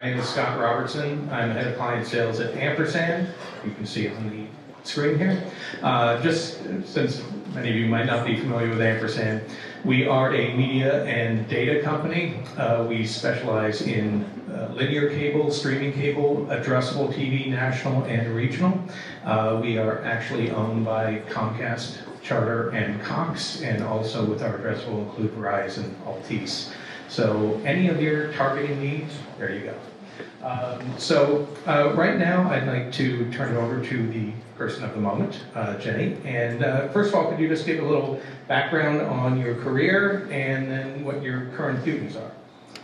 My name is Scott Robertson. I'm head of client sales at Ampersand. You can see on the screen here. Just since many of you might not be familiar with Ampersand, we are a media and data company. We specialize in linear cable, streaming cable, addressable TV, national and regional. We are actually owned by Comcast, Charter, and Cox, and also with our addressable include Verizon, Altice. So any of your targeting needs, there you go. Right now, I'd like to turn it over to the person of the moment, Jenny. And first of all, could you just give a little background on your career and then what your current duties are?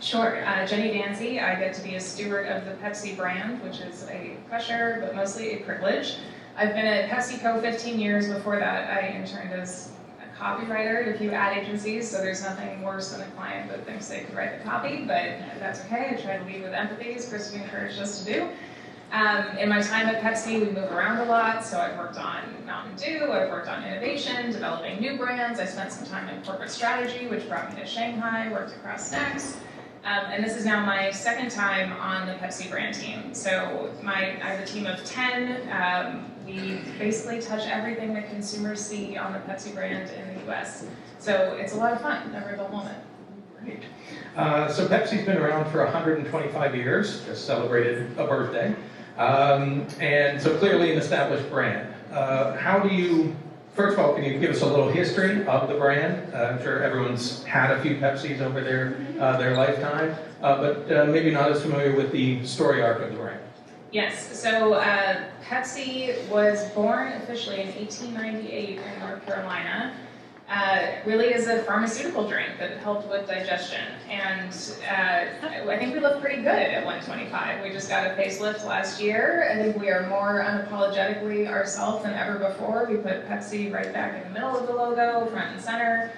Sure. Jenny Danzi. I get to be a steward of the Pepsi brand, which is a pleasure, but mostly a privilege. I've been at PepsiCo 15 years. Before that, I interned as a copywriter at a few ad agencies, so there's nothing worse than a client that thinks they could write the copy, but that's okay. I try to lead with empathy, as Chris encouraged us to do. In my time at Pepsi, we move around a lot, so I've worked on Mountain Dew, I've worked on innovation, developing new brands. I spent some time in corporate strategy, which brought me to Shanghai, worked across snacks. And this is now my second time on the Pepsi brand team. So I have a team of 10. We basically touch everything that consumers see on the Pepsi brand in the US. So it's a lot of fun, never a dull moment. Great. So Pepsi's been around for 125 years, just celebrated a birthday. And so clearly an established brand. First of all, can you give us a little history of the brand? I'm sure everyone's had a few Pepsis over their lifetime, but maybe not as familiar with the story arc of the brand. Yes, so Pepsi was born officially in 1898 in North Carolina. Really is a pharmaceutical drink that helped with digestion, and I think we look pretty good at 125. We just got a facelift last year. I think we are more unapologetically ourselves than ever before. We put Pepsi right back in the middle of the logo, front and center.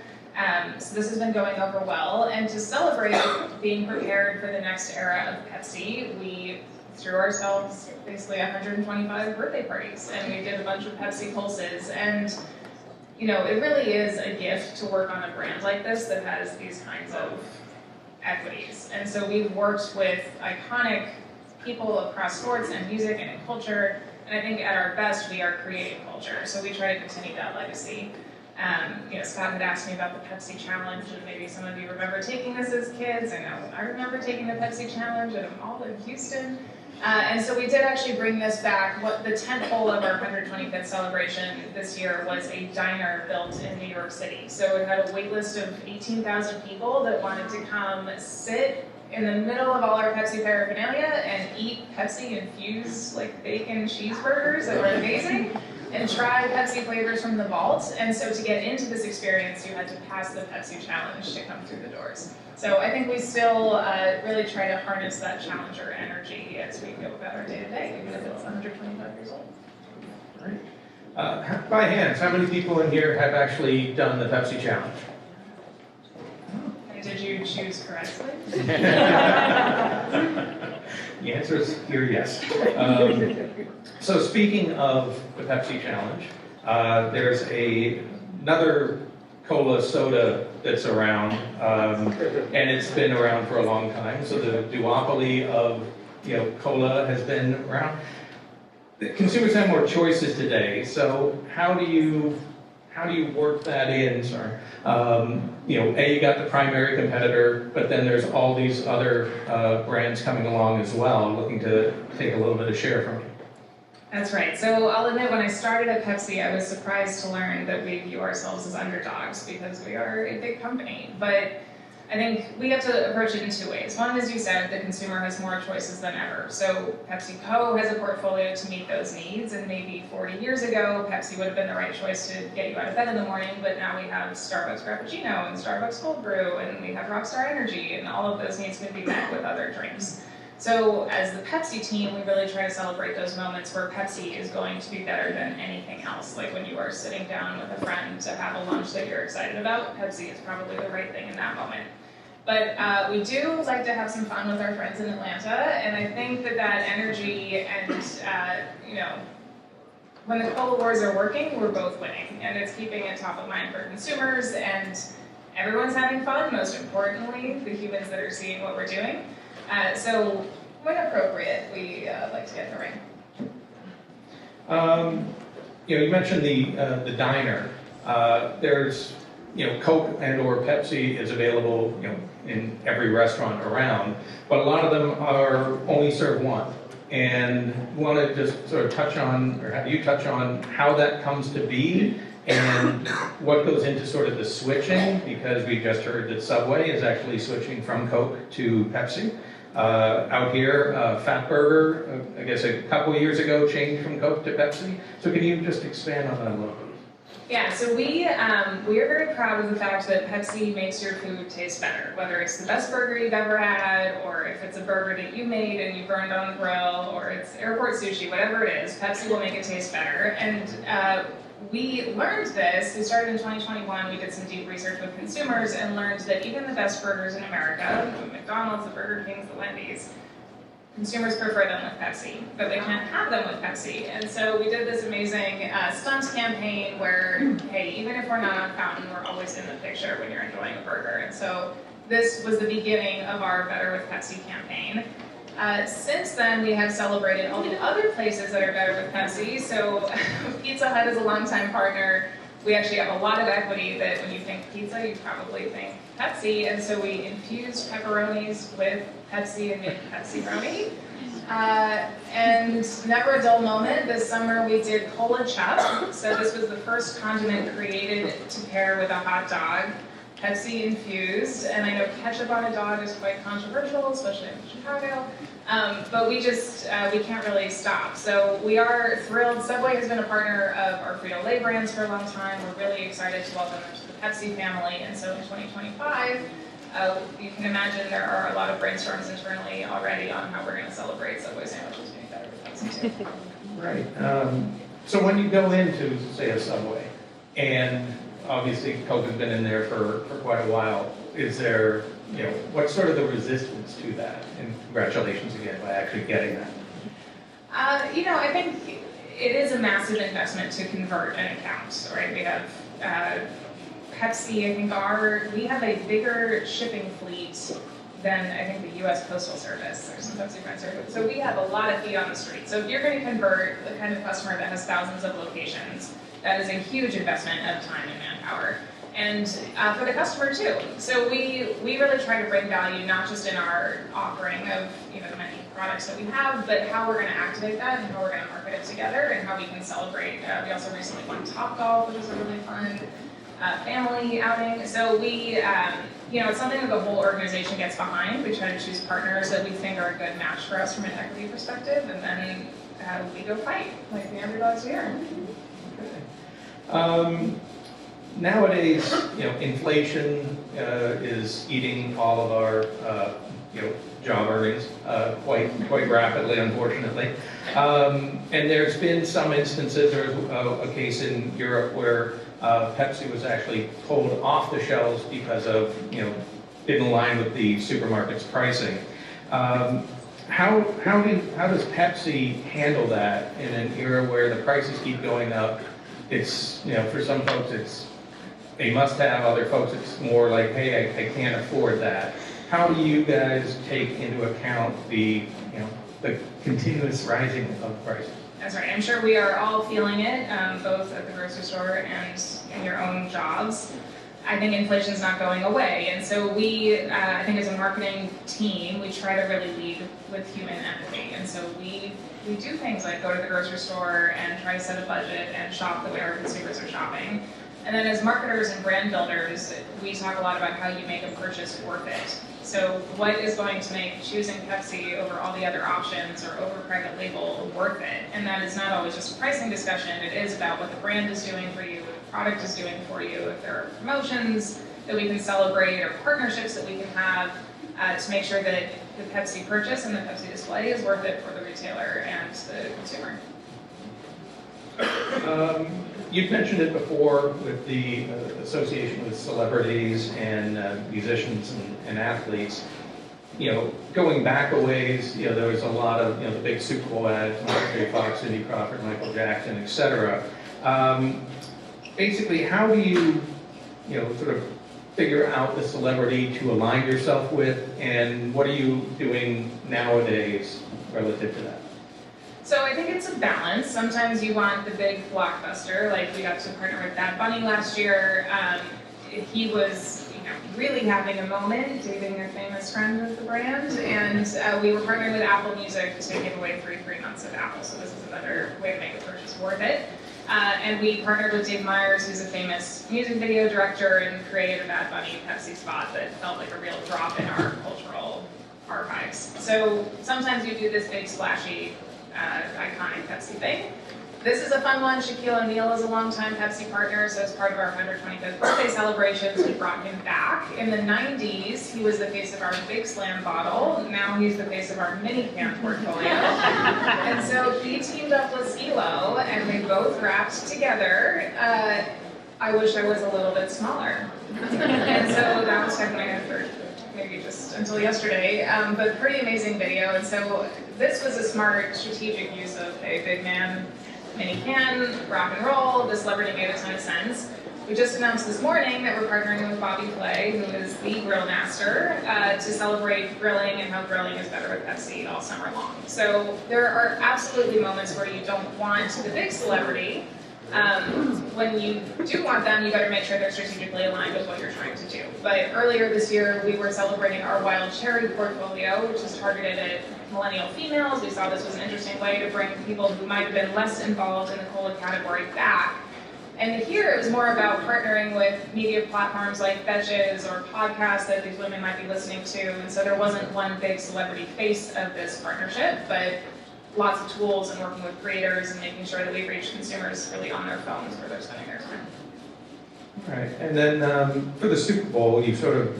So this has been going over well, and to celebrate being prepared for the next era of Pepsi, we threw ourselves basically 125 birthday parties, and we did a bunch of Pepsi pulses, and you know, it really is a gift to work on a brand like this that has these kinds of equities. And so we've worked with iconic people across sports and music and in culture, and I think at our best we are creating culture. So we try to continue that legacy. Scott had asked me about the Pepsi Challenge, and maybe some of you remember taking this as kids. I know I remember taking the Pepsi Challenge at a mall in Houston. And so we did actually bring this back. The 10th hole of our 125th celebration this year was a diner built in New York City. So it had a wait list of 18,000 people that wanted to come sit in the middle of all our Pepsi paraphernalia and eat Pepsi-infused bacon cheeseburgers that were amazing, and try Pepsi flavors from the vault. And so to get into this experience, you had to pass the Pepsi Challenge to come through the doors. So I think we still really try to harness that challenger energy as we go about our day-to-day, even if it's 125 years old. Great. By hands, how many people in here have actually done the Pepsi Challenge? And did you choose correctly? The answer is here, yes. So speaking of the Pepsi Challenge, there's another cola soda that's around, and it's been around for a long time. So the duopoly of cola has been around. The consumers have more choices today. So how do you work that in? You got the primary competitor, but then there's all these other brands coming along as well, looking to take a little bit of share from you. That's right. So I'll admit, when I started at Pepsi, I was surprised to learn that we view ourselves as underdogs because we are a big company. But I think we have to approach it in two ways. One, as you said, the consumer has more choices than ever. So PepsiCo has a portfolio to meet those needs, and maybe 40 years ago, Pepsi would have been the right choice to get you out of bed in the morning, but now we have Starbucks Frappuccino and Starbucks Cold Brew, and we have Rockstar Energy, and all of those needs can be met with other drinks. So as the Pepsi team, we really try to celebrate those moments where Pepsi is going to be better than anything else. Like when you are sitting down with a friend to have a lunch that you're excited about, Pepsi is probably the right thing in that moment. But we do like to have some fun with our friends in Atlanta, and I think that energy and, when the cola wars are working, we're both winning, and it's keeping it top of mind for consumers, and everyone's having fun, most importantly, the humans that are seeing what we're doing. So when appropriate, we like to get in the ring. You mentioned the diner. There's, Coke and/or Pepsi is available, in every restaurant around, but a lot of them are only serve one. And want to just sort of touch on, or have you touch on how that comes to be and what goes into sort of the switching, because we just heard that Subway is actually switching from Coke to Pepsi. Out here, Fatburger, I guess a couple of years ago, changed from Coke to Pepsi. So can you just expand on that a little bit? Yeah, so we are very proud of the fact that Pepsi makes your food taste better, whether it's the best burger you've ever had, or if it's a burger that you made and you burned on the grill, or it's airport sushi, whatever it is, Pepsi will make it taste better. And we learned this, we started in 2021, we did some deep research with consumers and learned that even the best burgers in America, the McDonald's, the Burger Kings, the Wendy's, consumers prefer them with Pepsi, but they can't have them with Pepsi. And so we did this amazing stunt campaign where, hey, even if we're not on Fountain, we're always in the picture when you're enjoying a burger. And so this was the beginning of our Better with Pepsi campaign. Since then, we have celebrated all the other places that are better with Pepsi. So Pizza Hut is a longtime partner. We actually have a lot of equity that when you think pizza, you probably think Pepsi. And so we infused pepperonis with Pepsi and made Pepsi-roni. And never a dull moment. This summer we did Cola Chup. So this was the first condiment created to pair with a hot dog. Pepsi infused, and I know ketchup on a dog is quite controversial, especially in Chicago, but we can't really stop. So we are thrilled. Subway has been a partner of our Frito-Lay brands for a long time. We're really excited to welcome them to the Pepsi family, and so in 2025, you can imagine there are a lot of brainstorms internally already on how we're going to celebrate Subway sandwiches being better with Pepsi too. Right. So when you go into, say, a Subway, and obviously Coke has been in there for quite a while, is there, what's sort of the resistance to that? And congratulations again by actually getting that. I think it is a massive investment to convert an account, right? We have Pepsi, I think we have a bigger shipping fleet than I think the US Postal Service or some Pepsi friends are. So we have a lot of feet on the street. So if you're going to convert the kind of customer that has thousands of locations, that is a huge investment of time and manpower. And for the customer too. So we really try to bring value not just in our offering of the many products that we have, but how we're going to activate that and how we're going to market it together and how we can celebrate. We also recently won Topgolf, which is a really fun family outing. So we, it's something that the whole organization gets behind. We try to choose partners that we think are a good match for us from an equity perspective, and then we go fight like the underdogs here. Nowadays, inflation is eating all of our, job earnings quite rapidly, unfortunately. And there's been some instances, there was a case in Europe where Pepsi was actually pulled off the shelves because of, didn't align with the supermarket's pricing. How does Pepsi handle that in an era where the prices keep going up? It's, for some folks they must have, other folks it's more like, hey, I can't afford that. How do you guys take into account the continuous rising of prices? That's right. I'm sure we are all feeling it, both at the grocery store and in your own jobs. I think inflation's not going away, and so we, I think as a marketing team, we try to really lead with human empathy, and so we do things like go to the grocery store and try to set a budget and shop the way our consumers are shopping. And then as marketers and brand builders, we talk a lot about how you make a purchase worth it. So what is going to make choosing Pepsi over all the other options or over private label worth it? And that is not always just a pricing discussion. It is about what the brand is doing for you, what the product is doing for you, if there are promotions that we can celebrate or partnerships that we can have to make sure that the Pepsi purchase and the Pepsi display is worth it for the retailer and the consumer. You've mentioned it before with the association with celebrities and musicians and athletes. Going back a ways, there was a lot of the big Super Bowl ads, Michael J. Fox, Cindy Crawford, Michael Jackson, etc. Basically, how do you sort of figure out the celebrity to align yourself with, and what are you doing nowadays relative to that? So I think it's a balance. Sometimes you want the big blockbuster, like we got to partner with Bad Bunny last year. He was, really having a moment, dating a famous friend of the brand, and we were partnering with Apple Music to give away free months of Apple. So this is another way to make the purchase worth it. And we partnered with Dave Meyers, who's a famous music video director, and created a Bad Bunny Pepsi spot that felt like a real drop in our cultural archives. So sometimes you do this big splashy iconic Pepsi thing. This is a fun one. Shaquille O'Neal is a longtime Pepsi partner, so as part of our 125th birthday celebrations, we brought him back. In the 90s, he was the face of our Big Slam bottle. Now he's the face of our mini can portfolio. And so he teamed up with Skilo, and we both rapped together. I wish I was a little bit smaller. And so that was stuck in my head for maybe just until yesterday, but pretty amazing video. And so this was a smart, strategic use of a big man, mini can, rock and roll. The celebrity made a ton of sense. We just announced this morning that we're partnering with Bobby Flay, who is the grill master, to celebrate grilling and how grilling is better with Pepsi all summer long. So there are absolutely moments where you don't want the big celebrity. When you do want them, you better make sure they're strategically aligned with what you're trying to do. But earlier this year, we were celebrating our wild cherry portfolio, which is targeted at millennial females. We saw this was an interesting way to bring people who might have been less involved in the cola category back. And here it was more about partnering with media platforms like Betches or podcasts that these women might be listening to. And so there wasn't one big celebrity face of this partnership, but lots of tools and working with creators and making sure that we reach consumers really on their phones where they're spending their time. All right, and then for the Super Bowl, you sort of,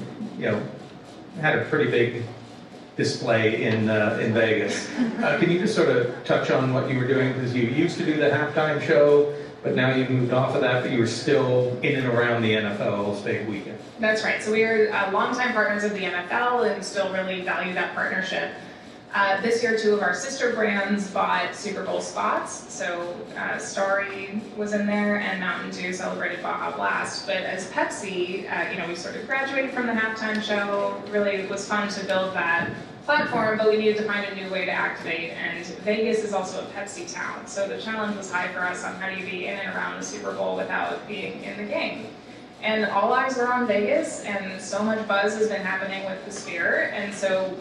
had a pretty big display in Vegas. Can you just sort of touch on what you were doing? Because you used to do the halftime show, but now you've moved off of that, but you were still in and around the NFL's big weekend. That's right. So we are longtime partners of the NFL and still really value that partnership. This year, two of our sister brands bought Super Bowl spots. So Starry was in there, and Mountain Dew celebrated Baja Blast. But as Pepsi, we sort of graduated from the halftime show. Really, it was fun to build that platform, but we needed to find a new way to activate. And Vegas is also a Pepsi town, so the challenge was high for us on how do you be in and around the Super Bowl without being in the game. And all eyes were on Vegas, and so much buzz has been happening with the Sphere. And so,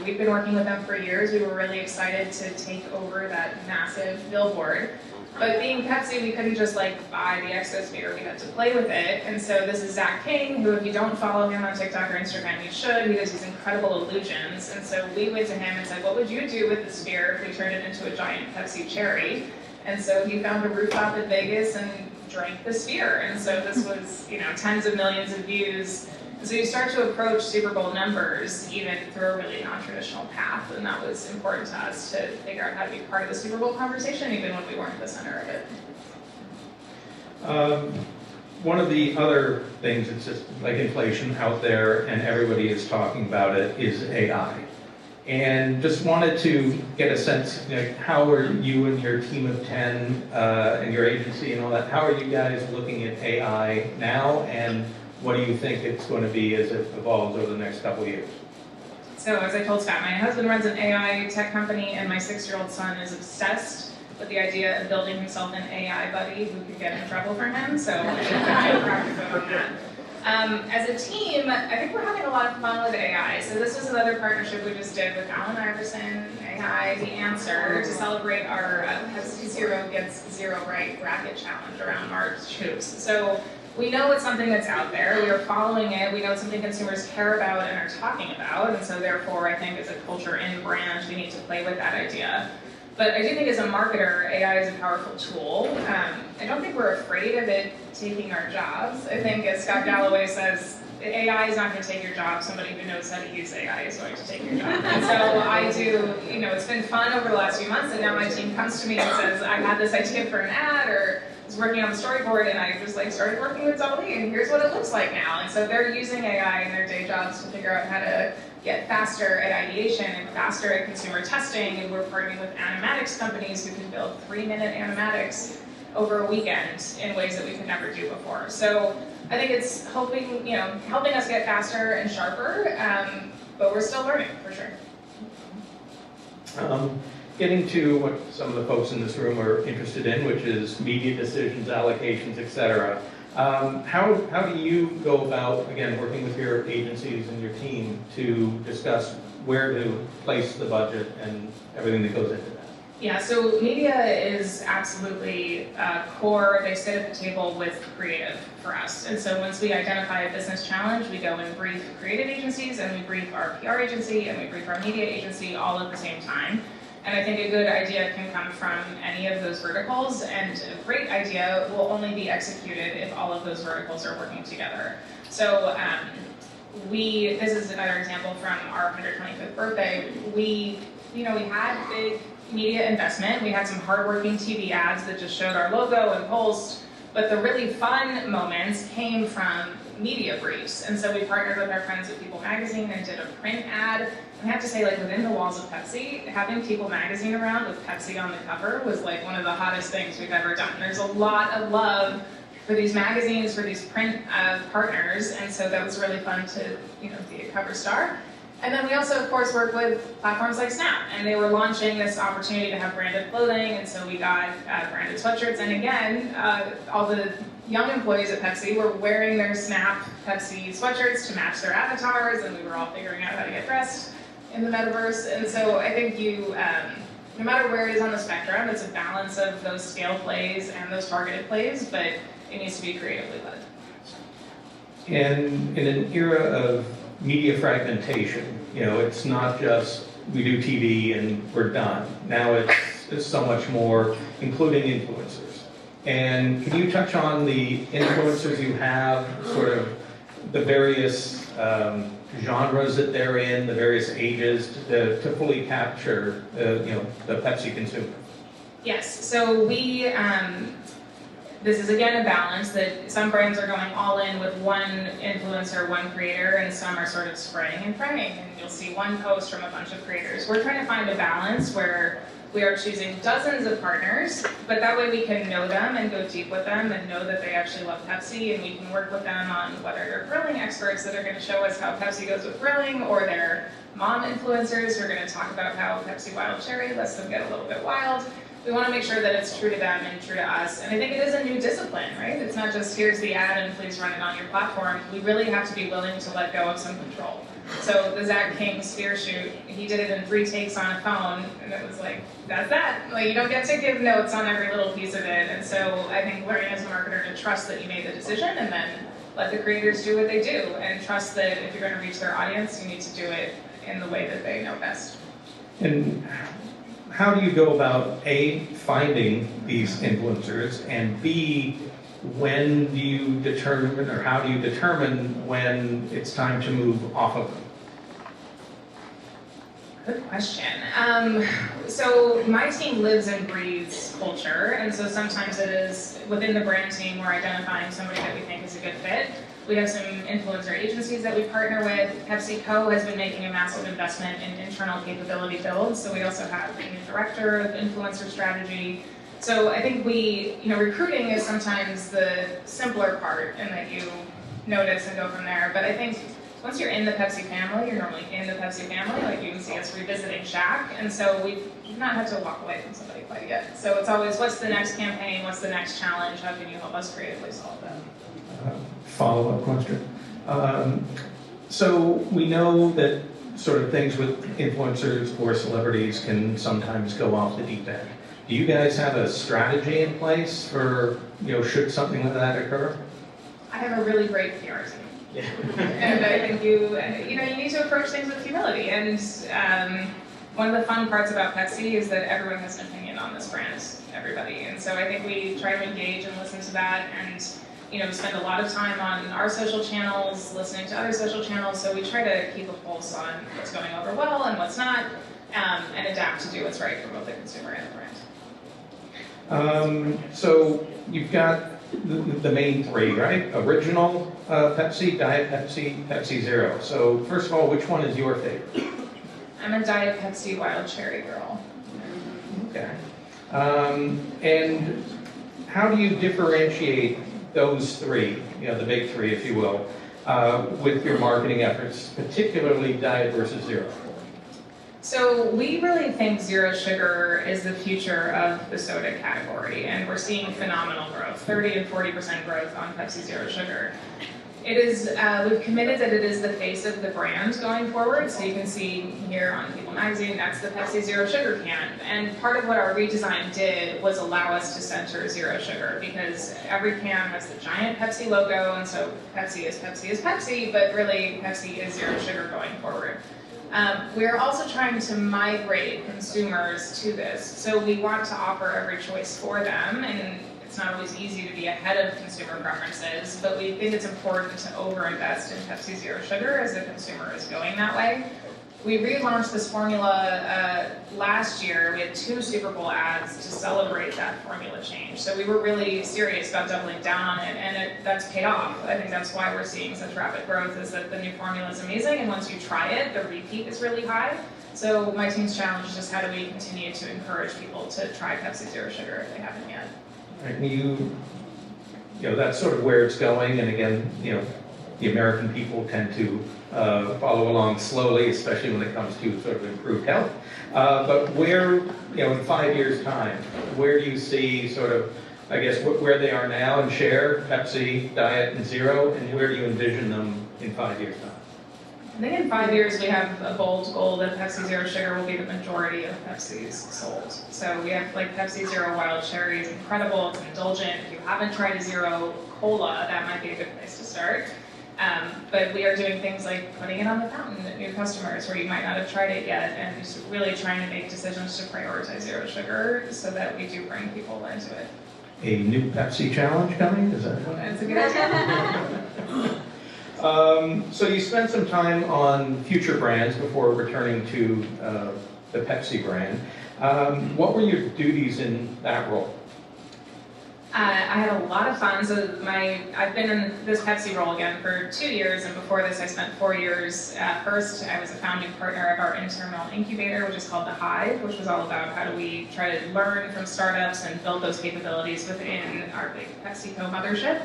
we've been working with them for years. We were really excited to take over that massive billboard. But being Pepsi, we couldn't just buy the Exosphere. We had to play with it. And so this is Zach King, who if you don't follow him on TikTok or Instagram, you should. He does these incredible illusions. And so we went to him and said, what would you do with the Sphere if we turned it into a giant Pepsi cherry? And so he found a rooftop in Vegas and drank the Sphere. And so this was, tens of millions of views. And so you start to approach Super Bowl numbers even through a really non-traditional path. And that was important to us to figure out how to be part of the Super Bowl conversation, even when we weren't at the center of it. One of the other things that's just like inflation out there, and everybody is talking about it, is AI. And just wanted to get a sense, how are you and your team of 10 and your agency and all that, how are you guys looking at AI now, and what do you think it's going to be as it evolves over the next couple of years? So as I told Scott, my husband runs an AI tech company, and my 6-year-old son is obsessed with the idea of building himself an AI buddy who could get in trouble for him, so I'm practicing on that. As a team, I think we're having a lot of fun with AI. So this was another partnership we just did with Ampersand, AI, The Answer, to celebrate our Pepsi Zero Gets Zero Right bracket challenge around March hoops. So we know it's something that's out there. We are following it. We know it's something consumers care about and are talking about. And so therefore, I think as a culture in brand, we need to play with that idea. But I do think as a marketer, AI is a powerful tool. I don't think we're afraid of it taking our jobs. I think, as Scott Galloway says, AI is not going to take your job. Somebody who knows how to use AI is going to take your job. And so I do, it's been fun over the last few months, and now my team comes to me and says, I had this idea for an ad, or was working on the storyboard, and I just started working with Dolly, and here's what it looks like now. And so they're using AI in their day jobs to figure out how to get faster at ideation and faster at consumer testing, and we're partnering with animatics companies who can build 3-minute animatics over a weekend in ways that we could never do before. So I think it's helping us get faster and sharper, but we're still learning, for sure. Getting to what some of the folks in this room are interested in, which is media decisions, allocations, et cetera. How do you go about, again, working with your agencies and your team to discuss where to place the budget and everything that goes into that? Yeah, so media is absolutely core. They sit at the table with creative for us. And so once we identify a business challenge, we go and brief creative agencies, and we brief our PR agency, and we brief our media agency all at the same time. And I think a good idea can come from any of those verticals, and a great idea will only be executed if all of those verticals are working together. So this is another example from our 125th birthday. We had big media investment. We had some hardworking TV ads that just showed our logo and post, but the really fun moments came from media briefs. And so we partnered with our friends at People Magazine and did a print ad. And I have to say, like, within the walls of Pepsi, having People Magazine around with Pepsi on the cover was like one of the hottest things we've ever done. There's a lot of love for these magazines, for these print partners, and so that was really fun to be a cover star. And then we also, of course, work with platforms like Snap, and they were launching this opportunity to have branded clothing, and so we got branded sweatshirts. And again, all the young employees at Pepsi were wearing their Snap Pepsi sweatshirts to match their avatars, and we were all figuring out how to get dressed in the metaverse. And so I think no matter where it is on the spectrum, it's a balance of those scale plays and those targeted plays, but it needs to be creatively led. And in an era of media fragmentation, it's not just we do TV and we're done. Now it's so much more, including influencers. And can you touch on the influencers you have, sort of the various genres that they're in, the various ages, to fully capture the Pepsi consumer? Yes, so this is again a balance that some brands are going all in with one influencer, one creator, and some are sort of spraying and praying, and you'll see one post from a bunch of creators. We're trying to find a balance where we are choosing dozens of partners, but that way we can know them and go deep with them and know that they actually love Pepsi, and we can work with them on whether they're grilling experts that are going to show us how Pepsi goes with grilling, or they're mom influencers who are going to talk about how Pepsi Wild Cherry lets them get a little bit wild. We want to make sure that it's true to them and true to us. And I think it is a new discipline, right? It's not just here's the ad and please run it on your platform. We really have to be willing to let go of some control. So the Zach King sphere shoot, he did it in 3 takes on a phone, and it was like, that's that. Like, you don't get to give notes on every little piece of it. And so I think learning as a marketer to trust that you made the decision, and then let the creators do what they do, and trust that if you're going to reach their audience, you need to do it in the way that they know best. And how do you go about, A, finding these influencers, and B, when do you determine, or how do you determine when it's time to move off of them? Good question. So my team lives and breathes culture, and so sometimes it is within the brand team we're identifying somebody that we think is a good fit. We have some influencer agencies that we partner with. PepsiCo has been making a massive investment in internal capability builds, so we also have a new director of influencer strategy. So I think recruiting is sometimes the simpler part, and that you notice and go from there. But I think once you're in the Pepsi family, you're normally in the Pepsi family. Like, you can see us revisiting Shaq, and so we've not had to walk away from somebody quite yet. So it's always, what's the next campaign? What's the next challenge? How can you help us creatively solve that? Follow-up question. So we know that sort of things with influencers or celebrities can sometimes go off the deep end. Do you guys have a strategy in place for, should something like that occur? I have a really great PR team. Yeah. And I think you need to approach things with humility. And one of the fun parts about Pepsi is that everyone has an opinion on this brand, everybody. And so I think we try to engage and listen to that, and spend a lot of time on our social channels, listening to other social channels. So we try to keep a pulse on what's going over well and what's not, and adapt to do what's right for both the consumer and the brand. So you've got the main 3, right? Original Pepsi, Diet Pepsi, Pepsi Zero. So first of all, which one is your favorite? I'm a Diet Pepsi Wild Cherry girl. Okay. And how do you differentiate those three, the big three, if you will, with your marketing efforts, particularly diet versus zero? So we really think zero sugar is the future of the soda category, and we're seeing phenomenal growth, 30 and 40% growth on Pepsi Zero Sugar. It is, we've committed that it is the face of the brand going forward, so you can see here on People Magazine, that's the Pepsi Zero Sugar can. And part of what our redesign did was allow us to center zero sugar, because every can has the giant Pepsi logo, and so Pepsi is Pepsi, but really Pepsi is zero sugar going forward. We're also trying to migrate consumers to this, so we want to offer every choice for them, and it's not always easy to be ahead of consumer preferences, but we think it's important to overinvest in Pepsi Zero Sugar as the consumer is going that way. We relaunched this formula last year. We had 2 Super Bowl ads to celebrate that formula change. So we were really serious about doubling down on it, and that's paid off. I think that's why we're seeing such rapid growth, is that the new formula is amazing, and once you try it, the repeat is really high. So my team's challenge is just how do we continue to encourage people to try Pepsi Zero Sugar if they haven't yet. And that's sort of where it's going, and again, the American people tend to follow along slowly, especially when it comes to sort of improved health. But where, in 5 years' time, where do you see sort of, I guess, where they are now in share, Pepsi, Diet, and Zero, and where do you envision them in 5 years' time? I think in 5 years we have a bold goal that Pepsi Zero Sugar will be the majority of Pepsi's sold. So we have like Pepsi Zero Wild Cherry is incredible, it's indulgent. If you haven't tried a Zero Cola, that might be a good place to start. But we are doing things like putting it on the fountain at new customers where you might not have tried it yet, and just really trying to make decisions to prioritize zero sugar so that we do bring people into it. A new Pepsi challenge coming? Is that what? That's a good idea. So you spent some time on future brands before returning to the Pepsi brand. What were your duties in that role? I had a lot of fun. So I've been in this Pepsi role again for 2 years, and before this I spent 4 years. First, I was a founding partner of our internal incubator, which is called The Hive, which was all about how do we try to learn from startups and build those capabilities within our big PepsiCo mothership.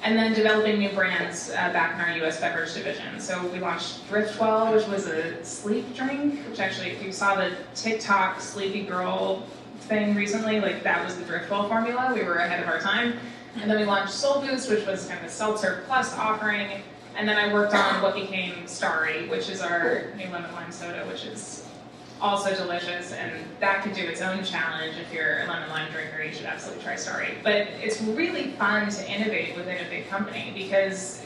And then developing new brands back in our US beverage division. So we launched Driftwell, which was a sleep drink, which actually, if you saw the TikTok Sleepy Girl thing recently, like that was the Driftwell formula. We were ahead of our time. And then we launched Soul Boost, which was kind of a seltzer plus offering. And then I worked on what became Starry, which is our new lemon lime soda, which is also delicious, and that could do its own challenge. If you're a lemon lime drinker, you should absolutely try Starry. But it's really fun to innovate within a big company because,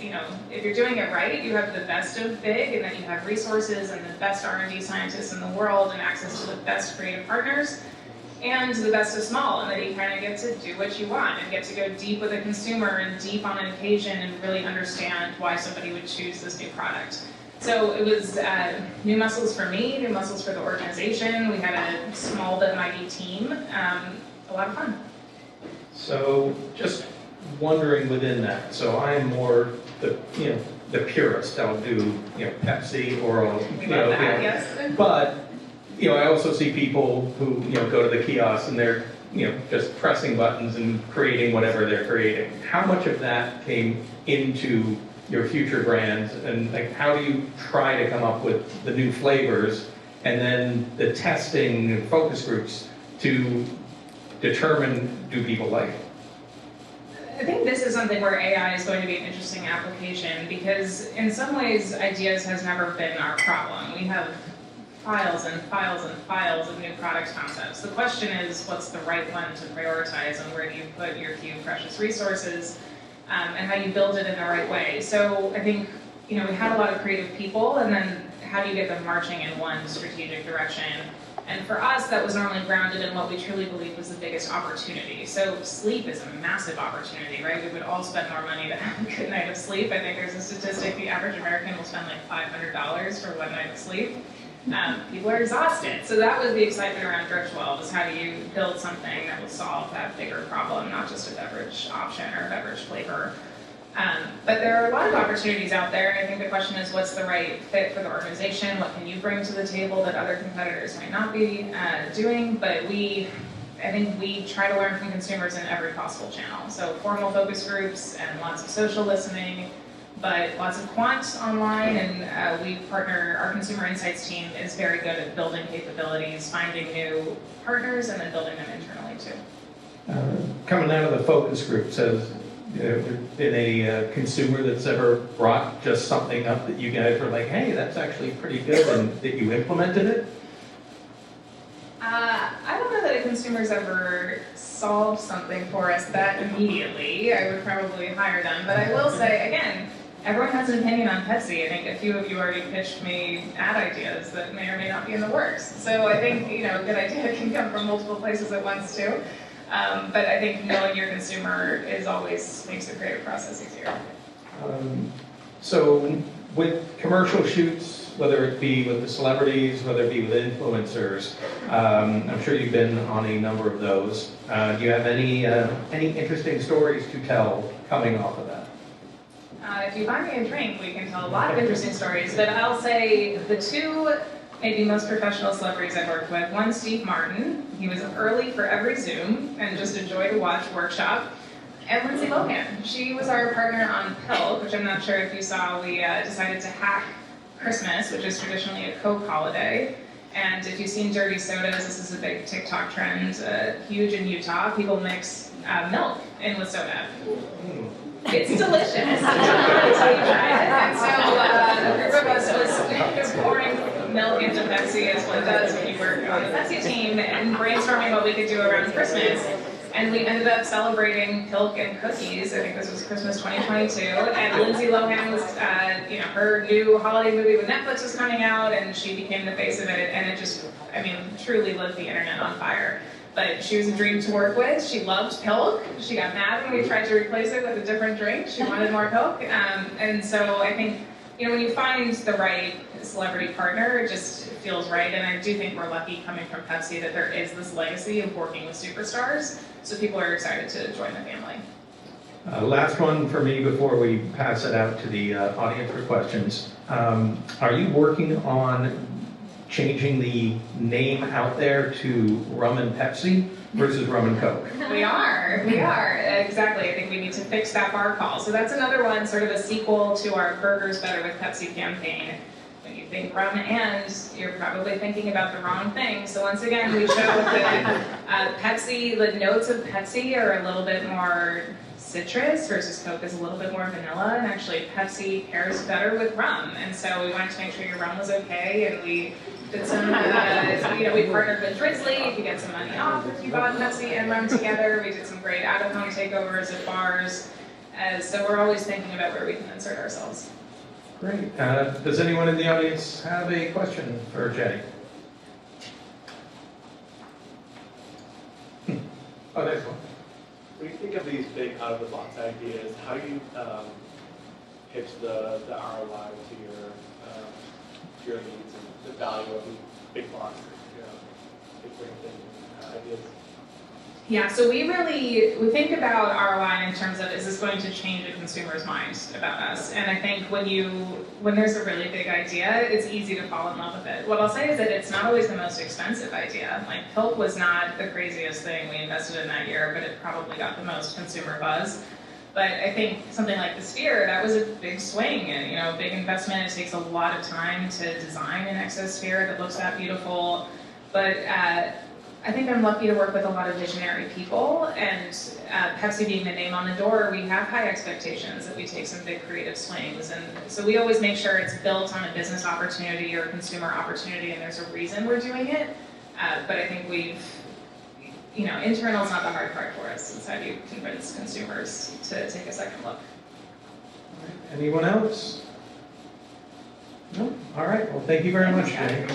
if you're doing it right, you have the best of big, and then you have resources and the best R&D scientists in the world and access to the best creative partners and the best of small, and then you kind of get to do what you want and get to go deep with a consumer and deep on an occasion and really understand why somebody would choose this new product. So it was new muscles for me, new muscles for the organization. We had a small but mighty team. A lot of fun. So just wondering within that. So I'm more the purist. I'll do Pepsi or I'll Yes. But I also see people who go to the kiosk and they're just pressing buttons and creating whatever they're creating. How much of that came into your future brands, and how do you try to come up with the new flavors and then the testing and focus groups to determine do people like it? I think this is something where AI is going to be an interesting application because in some ways ideas has never been our problem. We have files and files and files of new product concepts. The question is what's the right one to prioritize and where do you put your few precious resources and how you build it in the right way. So I think, we had a lot of creative people, and then how do you get them marching in one strategic direction? And for us, that was normally grounded in what we truly believed was the biggest opportunity. So sleep is a massive opportunity, right? We would all spend more money to have a good night of sleep. I think there's a statistic, the average American will spend like $500 for one night of sleep. People are exhausted. So that was the excitement around Driftwell, was how do you build something that will solve that bigger problem, not just a beverage option or a beverage flavor. But there are a lot of opportunities out there, and I think the question is what's the right fit for the organization? What can you bring to the table that other competitors might not be doing? But I think we try to learn from consumers in every possible channel. So formal focus groups and lots of social listening, but lots of quant online, and we partner, our consumer insights team is very good at building capabilities, finding new partners, and then building them internally too. Coming out of the focus groups, has there been a consumer that's ever brought just something up that you guys were like, hey, that's actually pretty good, and that you implemented it? I don't know that a consumer's ever solved something for us that immediately. I would probably hire them, but I will say, again, everyone has an opinion on Pepsi. I think a few of you already pitched me ad ideas that may or may not be in the works. So I think, a good idea can come from multiple places at once too. But I think knowing your consumer is always makes the creative process easier. So with commercial shoots, whether it be with the celebrities, whether it be with influencers, I'm sure you've been on a number of those. Do you have any interesting stories to tell coming off of that? If you buy me a drink, we can tell a lot of interesting stories, but I'll say the two maybe most professional celebrities I've worked with. One, Steve Martin. He was early for every Zoom and just a joy to watch workshop. And Lindsay Lohan. She was our partner on Pilk, which I'm not sure if you saw. We decided to hack Christmas, which is traditionally a Coke holiday. And if you've seen dirty sodas, this is a big TikTok trend, huge in Utah. People mix milk in with soda. It's delicious until you try it. And so a group of us was pouring milk into Pepsi, as one does when you work on the Pepsi team, and brainstorming what we could do around Christmas. And we ended up celebrating Pilk and cookies. I think this was Christmas 2022. And Lindsay Lohan was, her new holiday movie with Netflix was coming out, and she became the face of it. And it just, truly lit the internet on fire. But she was a dream to work with. She loved Pilk. She got mad when we tried to replace it with a different drink. She wanted more Pilk. And so I think, when you find the right celebrity partner, it just feels right. And I do think we're lucky coming from Pepsi that there is this legacy of working with superstars. So people are excited to join the family. Last one for me before we pass it out to the audience for questions. Are you working on changing the name out there to Rum and Pepsi versus Rum and Coke? We are, exactly. I think we need to fix that bar call. So that's another one, sort of a sequel to our Burgers Better with Pepsi campaign. When you think rum and, you're probably thinking about the wrong thing. So once again, we show that Pepsi, the notes of Pepsi are a little bit more citrus versus Coke is a little bit more vanilla, and actually Pepsi pairs better with rum. And so we wanted to make sure your rum was okay, and we did some, we partnered with Drizzly. You could get some money off if you bought Pepsi and rum together. We did some great out-of-home takeovers at bars. So we're always thinking about where we can insert ourselves. Great. Does anyone in the audience have a question for Jenny? Oh, there's one. When you think of these big out-of-the-box ideas, how do you pitch the ROI to your needs and the value of these big box, big brand thing ideas? Yeah, so we think about ROI in terms of, is this going to change a consumer's mind about us? And I think when there's a really big idea, it's easy to fall in love with it. What I'll say is that it's not always the most expensive idea. Like Pilk was not the craziest thing we invested in that year, but it probably got the most consumer buzz. But I think something like the Sphere, that was a big swing and a big investment. It takes a lot of time to design an exosphere that looks that beautiful. But I think I'm lucky to work with a lot of visionary people, and Pepsi being the name on the door, we have high expectations that we take some big creative swings, and so we always make sure it's built on a business opportunity or a consumer opportunity, and there's a reason we're doing it. But I think internal is not the hard part for us. It's how do you convince consumers to take a second look. All right. Anyone else? No? All right. Well, thank you very much, Jenny.